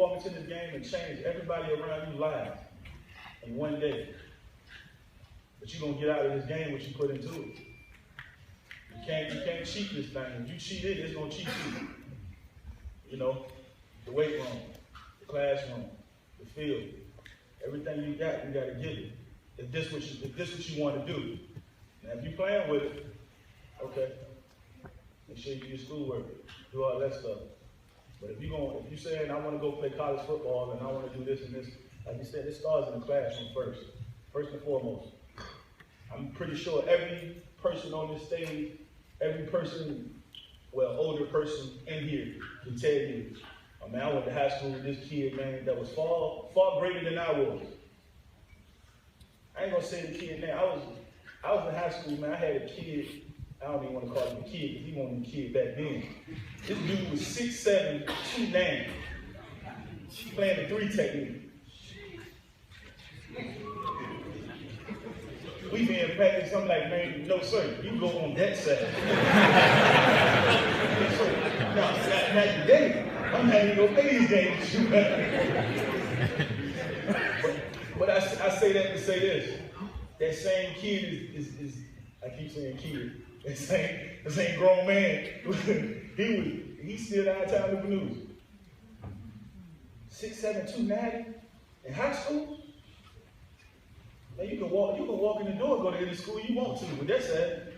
walk into this game and change everybody around you lives in one day. But you're going to get out of this game what you put into it. You can't cheat this thing. If you cheat it, it's going to cheat you. You know, the weight room, the classroom, the field, everything you got to give it. If this what you want to do. Now, if you're playing with it, okay, make sure you do your schoolwork, do all that stuff. But if you're saying I want to go play college football and I want to do this and this, like you said, it starts in the classroom first and foremost. I'm pretty sure every person on this stage, every person, well, older person in here can tell you, I mean, I went to high school with this kid, man, that was far greater than I was. I ain't gonna say the kid name. I was in high school, man. I had a kid. I don't even want to call him a kid because he wasn't a kid back then. This dude was 6'7", 290, playing the 3 technique. We being practiced. I'm like, man, no sir, you go on that side. No, not today. I'm not even gonna play these games. But I say that to say this. That same kid is I keep saying kid. That same grown man, he's still downtown Newport News. 6'7", 290 in high school. Now you can walk in the door and go to any school you want to, but that's it.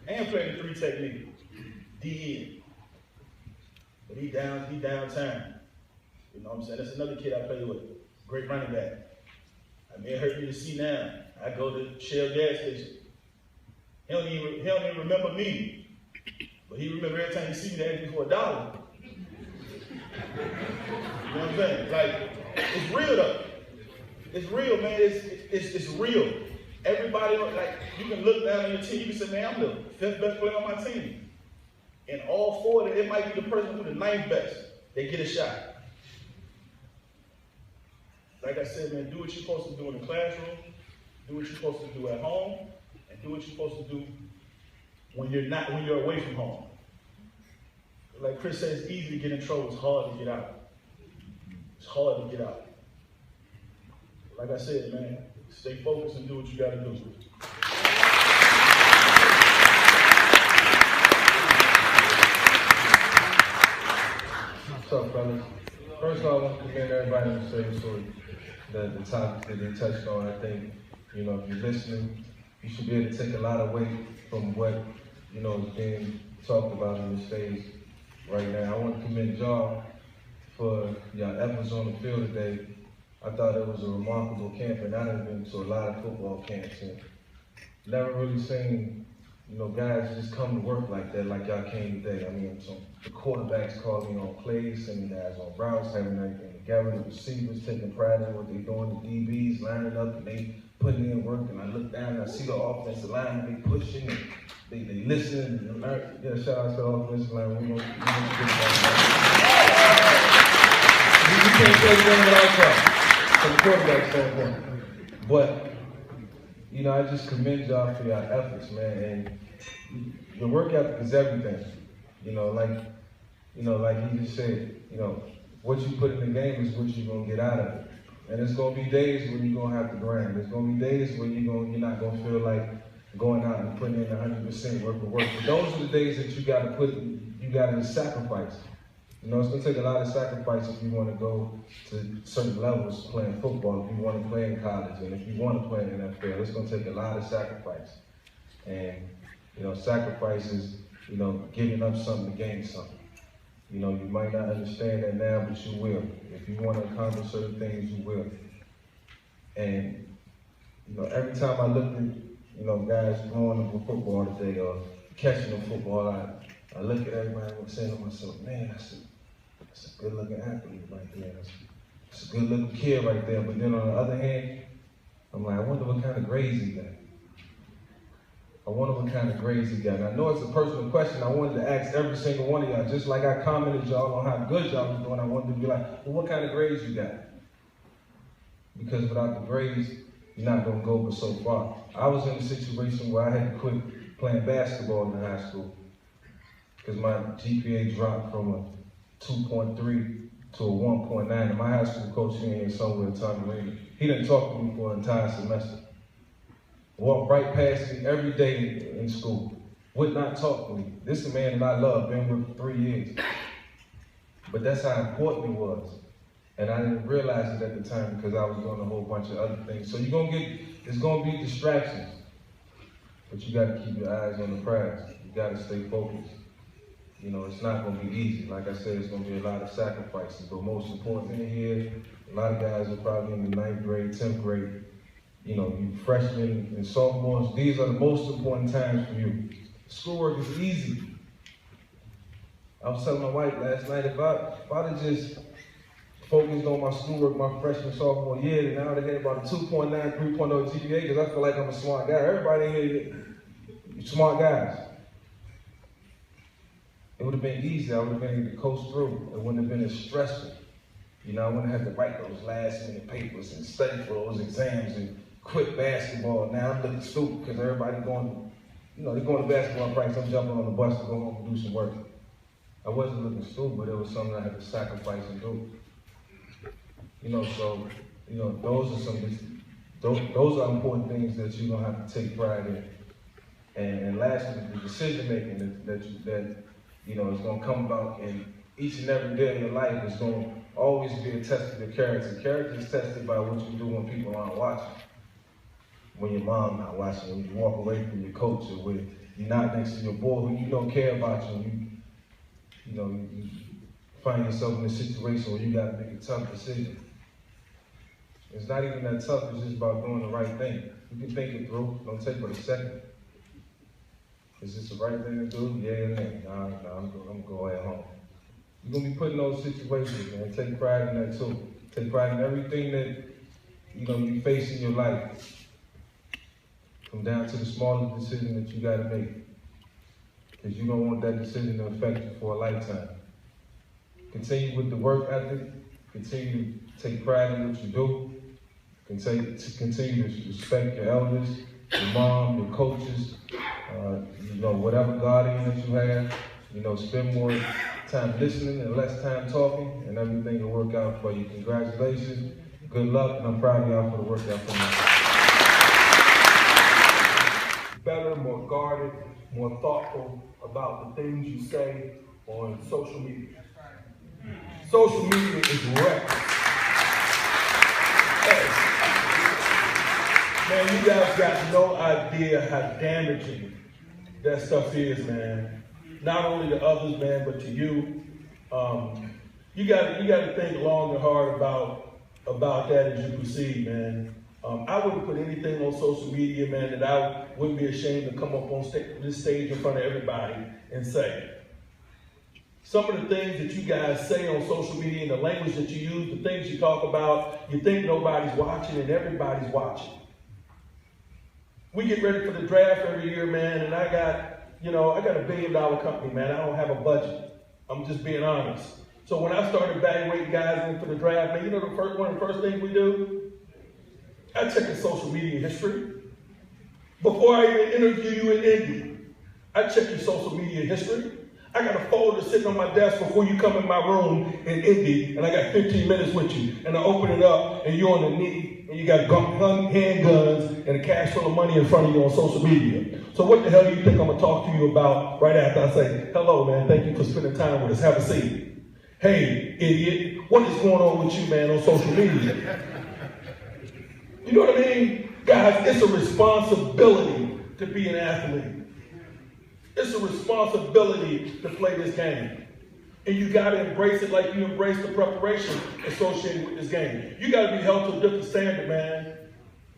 And play the 3 technique. DN. But he downtown. You know what I'm saying? That's another kid I play with. Great running back. I mean, it hurt me to see now. I go to Shell gas station. He don't even remember me. But he remember every time he see me, they ask me for $1. You know what I'm saying? Like, it's real though. It's real, man. It's real. Everybody, like, you can look down on your team, you can say, man, I'm the 5th best player on my team. And all 4 of them, it might be the person who's the 9th best. They get a shot. Like I said, man, do what you're supposed to do in the classroom, do what you're supposed to do at home, and do what you're supposed to do when you're away from home. Like Chris said, it's easy to get in trouble, it's hard to get out. It's hard to get out. Like I said, man, stay focused and do what you gotta do. What's up, fellas? First of all, I want to commend everybody on the same story. The topic that they touched on, I think, you know, if you're listening, you should be able to take a lot of weight from what, you know, is being talked about on the stage right now. I want to commend y'all for your efforts on the field today. I thought it was a remarkable camp, and I've been to a lot of football camps and never really seen, you know, guys just come to work like that, like y'all came today. I mean, the quarterbacks calling me on plays, sending guys on routes, having everything together, the receivers taking pride in what they're doing, the DBs lining up and they putting in work, and I look down and I see the offensive line, they pushing, and they listen, and learn. Yeah, shout out to the offensive line. We can't play the game without y'all, from the quarterback standpoint. But, you know, I just commend y'all for your efforts, man, and your work ethic is everything. You know, like he just said, you know, what you put in the game is what you're gonna get out of it. And it's gonna be days when you're gonna have to grind. There's gonna be days when you're not gonna feel like going out and putting in 100% work. But those are the days that you gotta sacrifice. You know, it's gonna take a lot of sacrifice if you want to go to certain levels playing football, if you want to play in college, and if you want to play in the NFL, it's gonna take a lot of sacrifice. And, you know, sacrifice is, you know, giving up something to gain something. You know, you might not understand that now, but you will. If you want to accomplish certain things, you will. And, you know, every time I look at, you know, guys throwing them for football today or catching them football, I look at everybody and saying to myself, man, that's a good-looking athlete right there. That's a good-looking kid right there. But then on the other hand, I'm like, I wonder what kind of grades he got. I wonder what kind of grades he got. And I know it's a personal question. I wanted to ask every single one of y'all, just like I commented y'all on how good y'all was doing, I wanted to be like, well, what kind of grades you got? Because without the grades, you're not going to go but so far. I was in a situation where I had to quit playing basketball in high school because my GPA dropped from a 2.3 to a 1.9. And my high school coach, he ain't somewhere, Tommy Rainey, he didn't talk to me for an entire semester. Walked right past me every day in school. Would not talk to me. This is a man that I love, been with for 3 years. But that's how important it was. And I didn't realize it at the time because I was doing a whole bunch of other things. So it's gonna be distractions. But you gotta keep your eyes on the prize. You gotta stay focused. You know, it's not gonna be easy. Like I said, it's gonna be a lot of sacrifices. But most important thing here, a lot of guys are probably in the 9th grade, 10th grade. You know, you freshmen and sophomores, these are the most important times for you. Schoolwork is easy. I was telling my wife last night, if I'd have just focused on my schoolwork my freshman, sophomore year, then I would have had about a 2.9, 3.0 GPA, because I feel like I'm a smart guy. Everybody here, smart guys. It would have been easy. I would have been able to coast through. It wouldn't have been as stressful. You know, I wouldn't have to write those last minute papers and study for those exams and quit basketball. Now I'm looking stupid because everybody going, they're going to basketball practice. I'm jumping on the bus to go home and do some work. I wasn't looking stupid, but it was something I had to sacrifice and do. So those are important things that you're gonna have to take pride in. And lastly, the decision making that is gonna come about in each and every day of your life is gonna always be a test of your character. Character is tested by what you do when people aren't watching. When your mom not watching, when you walk away from your coach, or when you're not next to your boy who you don't care about you find yourself in a situation where you gotta make a tough decision. It's not even that tough, it's just about doing the right thing. You can think it through, don't take but a second. Is this the right thing to do? Yeah or nay? Nah, I'm gonna go at home. You're gonna be put in those situations, man. Take pride in that too. Take pride in everything that you face in your life. Come down to the smallest decision that you gotta make. Because you don't want that decision to affect you for a lifetime. Continue with the work ethic. Continue to take pride in what you do. Continue to respect your elders, your mom, your coaches, whatever guardian that you have. Spend more time listening and less time talking, and everything will work out for you. Congratulations, good luck, and I'm proud of y'all for the work y'all put in. Better, more guarded, more thoughtful about the things you say on social media. Social media is reckless. Man, you guys got no idea how damaging that stuff is, man. Not only to others, man, but to you. You got to think long and hard about that as you proceed, man. I wouldn't put anything on social media, man, that I wouldn't be ashamed to come up on this stage in front of everybody and say. Some of the things that you guys say on social media and the language that you use, the things you talk about, you think nobody's watching and everybody's watching. We get ready for the draft every year, man, and I got a $1 billion company, man. I don't have a budget. I'm just being honest. So when I started evaluating guys in for the draft, man, one of the first things we do? I check your social media history. Before I even interview you in Indy, I check your social media history. I got a folder sitting on my desk before you come in my room in Indy, and I got 15 minutes with you. And I open it up, and you're on the knee, and you got handguns and a cash full of money in front of you on social media. So what the hell do you think I'm going to talk to you about right after I say, hello, man, thank you for spending time with us. Have a seat. Hey, idiot, what is going on with you, man, on social media? You know what I mean? Guys, it's a responsibility to be an athlete. It's a responsibility to play this game. And you got to embrace it like you embrace the preparation associated with this game. You got to be held to a different standard, man.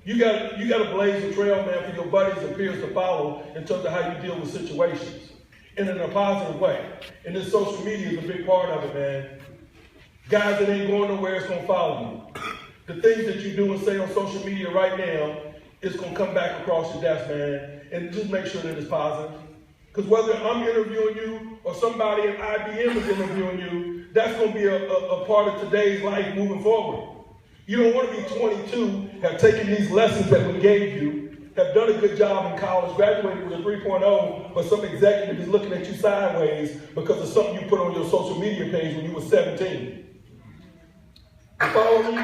You got to blaze a trail, man, for your buddies and peers to follow in terms of how you deal with situations. And in a positive way. And this social media is a big part of it, man. Guys that ain't going nowhere, it's going to follow you. The things that you do and say on social media right now, it's going to come back across your desk, man. And just make sure that it's positive. Because whether I'm interviewing you or somebody at IBM is interviewing you, that's going to be a part of today's life moving forward. You don't want to be 22, have taken these lessons that we gave you, have done a good job in college, graduated with a 3.0, but some executive is looking at you sideways because of something you put on your social media page when you were 17. You follow me?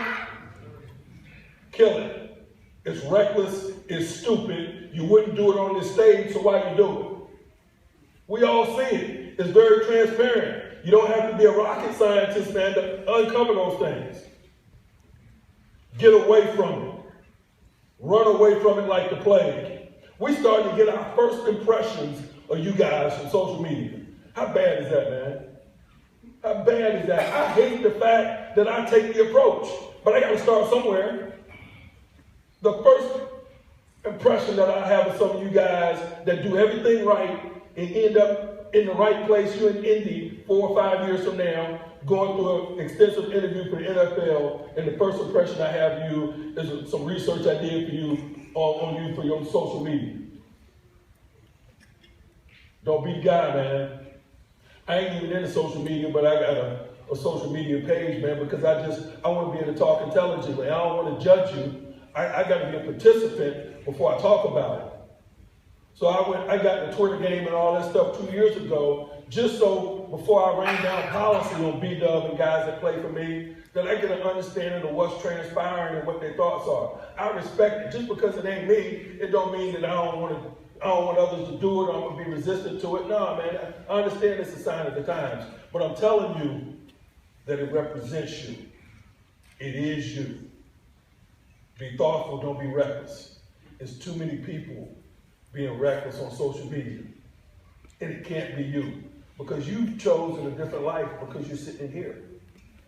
Kill it. It's reckless, it's stupid. You wouldn't do it on this stage, so why you do it? We all see it. It's very transparent. You don't have to be a rocket scientist, man, to uncover those things. Get away from it. Run away from it like the plague. We started to get our first impressions of you guys from social media. How bad is that, man? How bad is that? I hate the fact that I take the approach, but I got to start somewhere. The first impression that I have of some of you guys that do everything right and end up in the right place, you're in Indy 4 or 5 years from now, going through an extensive interview for the NFL, and the first impression I have of you is some research I did for you on you for your social media. Don't be the guy, man. I ain't even into social media, but I got a social media page, man, because I want to be able to talk intelligently. I don't want to judge you. I got to be a participant before I talk about it. So I got the Twitter game and all that stuff 2 years ago, just so before I rain down policy on B-Dub and guys that play for me, that I get an understanding of what's transpiring and what their thoughts are. I respect it. Just because it ain't me, it don't mean that I don't want others to do it or I'm going to be resistant to it. No, man, I understand it's a sign of the times. But I'm telling you that it represents you. It is you. Be thoughtful, don't be reckless. There's too many people being reckless on social media. And it can't be you. Because you've chosen a different life because you're sitting here.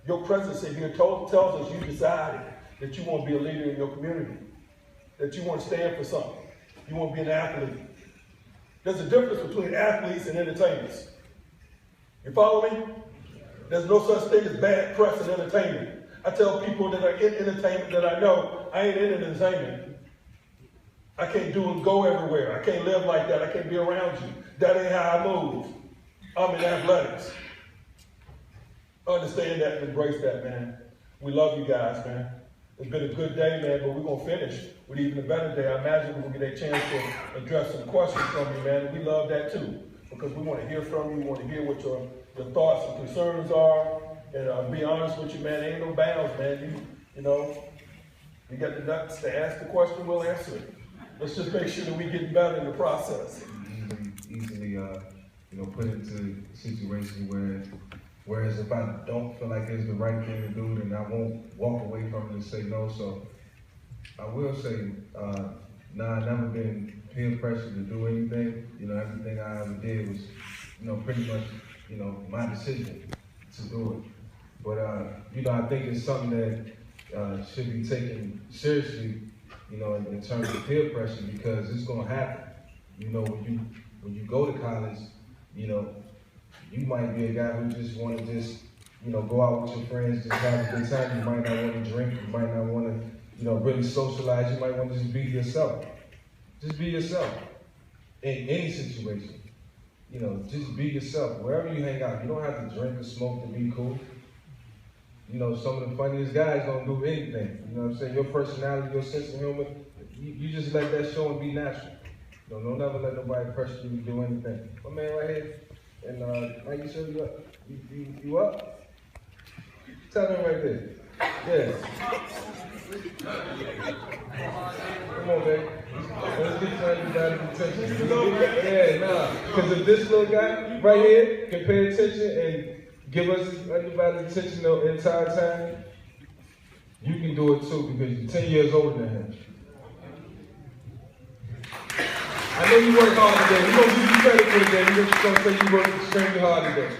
Your presence in here tells us you decided that you want to be a leader in your community. That you want to stand for something. You want to be an athlete. There's a difference between athletes and entertainers. You follow me? There's no such thing as bad press in entertainment. I tell people that are in entertainment that I know, I ain't in entertainment. I can't do and go everywhere. I can't live like that. I can't be around you. That ain't how I move. I'm in athletics. Understand that and embrace that, man. We love you guys, man. It's been a good day, man, but we're going to finish with even a better day. I imagine we're going to get a chance to address some questions from you, man. We love that, too, because we want to hear from you. We want to hear what your thoughts and concerns are. And be honest with you, man, ain't no bounds, man. You know, you got the nuts to ask the question, we'll answer it. Let's just make sure that we get better in the process. Easily, put into a situation whereas if I don't feel like it's the right thing to do, then I won't walk away from it and say no. So I will say, I've never been peer pressured to do anything. Everything I ever did was, pretty much, my decision to do it. But, I think it's something that should be taken seriously, in terms of peer pressure, because it's going to happen. When you go to college, you might be a guy who just want to go out with your friends, just have a good time. You might not want to drink. You might not want to, really socialize. You might want to just be yourself. Just be yourself in any situation. Just be yourself. Wherever you hang out, you don't have to drink or smoke to be cool. Some of the funniest guys don't do anything. You know what I'm saying? Your personality, your sense of humor, you just let that show and be natural. Don't ever let nobody pressure you to do anything. My man right here, and Mike, you sure you up? You up? Tell him right there. Yeah. Come on, man. Let's get everybody's attention. Yeah, because if this little guy right here can pay attention and give us everybody's attention the entire time, you can do it too, because you're 10 years older than him. I know you work hard today. We're going to give you credit for today. We're just going to say you worked extremely hard today.